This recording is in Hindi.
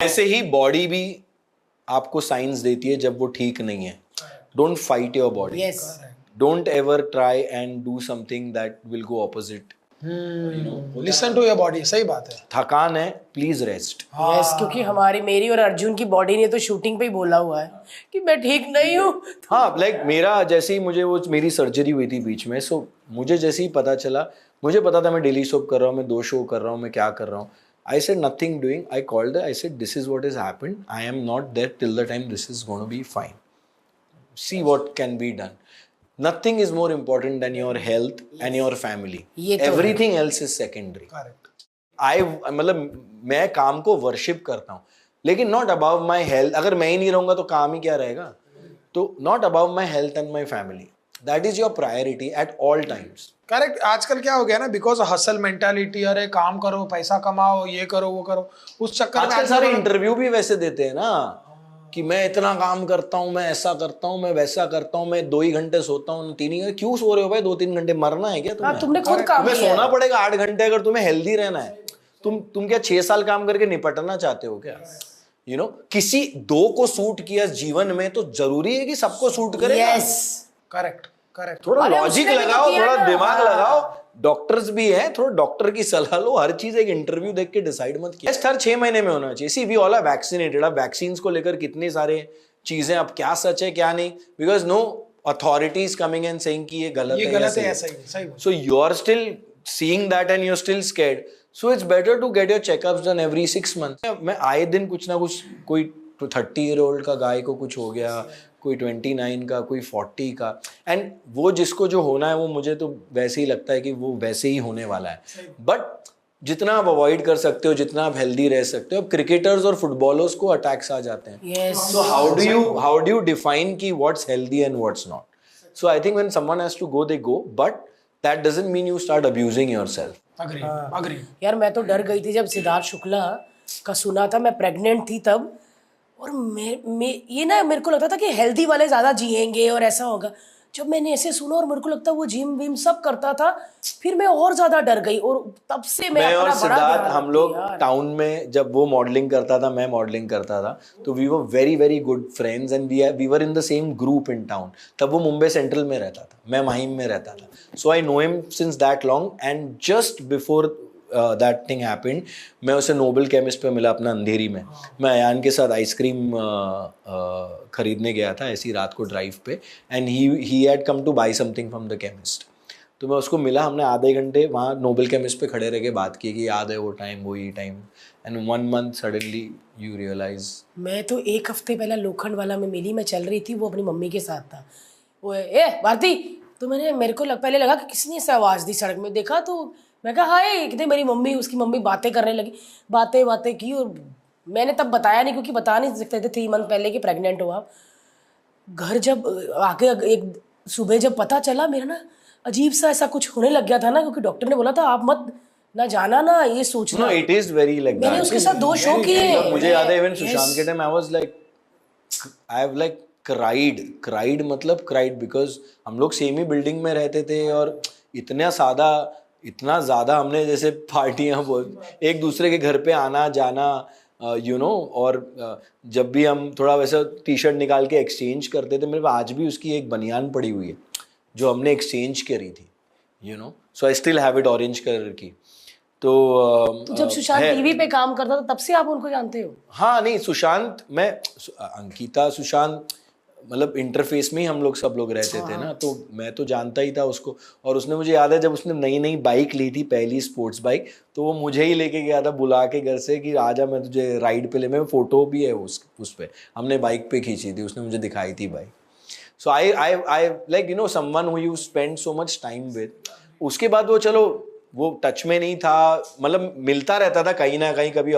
ऐसे ही बॉडी भी आपको साइंस देती है जब वो ठीक नहीं है. Don't fight your body. Yes. Don't ever try and do something that will go opposite. Listen to your body. सही बात है. थकान है, प्लीज रेस्ट. यस, क्योंकि हमारी मेरी और अर्जुन की बॉडी ने तो शूटिंग पे ही बोला हुआ है कि मैं ठीक नहीं हूँ. हाँ, लाइक मेरा जैसे ही मुझे वो मेरी सर्जरी हुई थी बीच में, सो मुझे जैसे ही पता चला, मुझे पता था मैं डेली सोप कर रहा हूँ, मैं 2 शो कर रहा हूँ, मैं क्या कर रहा हूँ. I said nothing doing. I called her. I said, this is what has happened. I am not there till the time this is going to be fine. See what can be done. Nothing is more important than your health and your family. Everything else is secondary. Correct. मतलब मैं काम को वर्शिप करता हूँ, लेकिन नॉट अबाव माई हेल्थ. अगर मैं ही नहीं रहूंगा तो काम ही क्या रहेगा. तो not above my health and my family. That is your priority at all times. Correct. आजकल क्या हो गया ना, बिकॉज हसल मेंटालिटी, अरे काम करो, पैसा कमाओ, ये करो, वो करो, उस चक्कर में आजकल सारे इंटरव्यू भी वैसे देते हैं ना कि मैं इतना काम करता हूँ, मैं ऐसा करता हूँ, मैं वैसा करता हूँ, मैं 2 ही घंटे सोता हूँ, 3 ही घंटे. क्यों सो रहे हो भाई 2-3 घंटे? मरना है क्या तुम्हें? तुमने खुद काम तुम्हें किया सोना है. पड़ेगा 8 घंटे अगर तुम्हें हेल्दी रहना है. तुम क्या 6 साल काम करके निपटना चाहते हो क्या? यू नो, किसी 2 को सूट किया जीवन में तो जरूरी है कि सबको सूट करे. यस. करेक्ट. करेक्ट. थोड़ा अरे लॉजिक उसने भी तो लगाओ, किया थोड़ा ना. दिमाग लगाओ. डॉक्टर्स भी हैं, थोड़ा डॉक्टर की सलाह लो. हर चीज एक इंटरव्यू देख के डिसाइड मत कीजिए. टेस्ट हर 6 महीने में होना चाहिए. सी वी ऑल आर वैक्सीनेटेड. अब वैक्सीन को लेकर कितने सारे चीजें, अब क्या सच है क्या नहीं, because no authorities coming and saying कि ये गलत है, गलत है, ऐसा ही. सही. So you are still seeing that and you are still scared. So it's better to get your checkups done every 6 months. मैं आए दिन कुछ ना कुछ, कोई 30-year-old का गाय को कुछ हो गया, कोई 29 का, कोई 40 का. एंड वो जिसको जो होना है वो मुझे तो वैसे ही लगता है कि वो वैसे ही होने वाला है. बट जितना आप अवॉइड कर सकते हो, जितना आप हेल्दी रह सकते हो. अब क्रिकेटर्स और फुटबॉलर्स को अटैक्स आ जाते हैं. Yes. So how do you define कि what's healthy and what's not? So I think when someone has to go, they go, but that doesn't mean you start abusing yourself. Agree. यार मैं तो डर गई थी जब सिद्धार्थ शुक्ला का सुना था. मैं प्रेग्नेंट थी तब, और मैं ये ना, मेरे को लगता था कि हेल्दी वाले ज़्यादा जिएंगे और ऐसा होगा. जब मैंने ऐसे सुना और मेरे को लगता वो जिम विम सब करता था, फिर मैं और ज़्यादा डर गई. और तब से मैं और अपना बड़ा सिद्धार्थ, ध्यान हम लोग रखती यार. टाउन में जब वो मॉडलिंग करता था, मैं मॉडलिंग करता था, तो we were very very good friends and we were in the same group in town. तब वो मुंबई सेंट्रल में रहता था, मैं माहिम में रहता था. So I know him since that long. And just before that thing happened, मैं उसे नोबल केमिस्ट पे मिला अपना अंधेरी में. मैं अयान के साथ आइसक्रीम खरीदने गया था ऐसी रात को ड्राइव पे. And he had come to buy something from the chemist. तो मैं उसको मिला, हमने आधे घंटे वहाँ नोबल केमिस्ट पे खड़े रह के बात की कि याद है वो टाइम, वो ही time. And 1 month suddenly you realize. मैं तो 1 हफ्ते पहले लोखंड वाला में मिली, मैं चल रही थी, वो अपनी मम्मी के साथ था. वो ए भारती, तो मेरे को पहले लगा कि किसने ऐसे आवाज़ दी. सड़क में देखा तो मैं कहा हाय, कितने मेरी मम्मी, उसकी मम्मी बातें करने लगी. बातें की, और मैंने तब बताया नहीं, क्योंकि बता नहीं सकते थे 3 month पहले कि प्रेग्नेंट हुआ. घर जब आके एक सुबह जब पता चला, मेरा ना अजीब सा ऐसा कुछ होने लग गया था ना, क्योंकि डॉक्टर ने बोला था आप मत ना जाना ना, ये सोचना. No, it is very like that. मैंने उसके साथ 2 शो किए. मुझे याद है इवन सुशांत के time I have like cried मतलब क्राइड, बिकॉज हम लोग सेम ही बिल्डिंग में रहते थे और इतना ज़्यादा हमने जैसे पार्टियाँ एक दूसरे के घर पे आना जाना, यू नो. और जब भी हम थोड़ा वैसा टी-शर्ट निकाल के एक्सचेंज करते थे, मेरे पास आज भी उसकी एक बनियान पड़ी हुई है जो हमने एक्सचेंज करी थी, you know. So I still have it, orange colour की. तो जब सुशांत टीवी पे काम करता था तब से आप उनको जानते हो? हाँ, नहीं सुशांत, मैं अंकिता सुशांत मतलब इंटरफेस में ही हम लोग सब लोग रहते थे ना, तो मैं तो जानता ही था उसको. और उसने, मुझे याद है जब उसने नई बाइक ली थी, पहली स्पोर्ट्स बाइक, तो वो मुझे ही लेके गया था बुला के घर से कि आजा मैं तुझे राइड पे ले. मैं फोटो भी है उस पे, हमने बाइक पे खींची थी, उसने मुझे दिखाई थी bike. So I like, you know, someone who you spend so much time with. उसके बाद वो, चलो वो टच में नहीं था, मतलब मिलता रहता था कहीं ना कहीं, कभी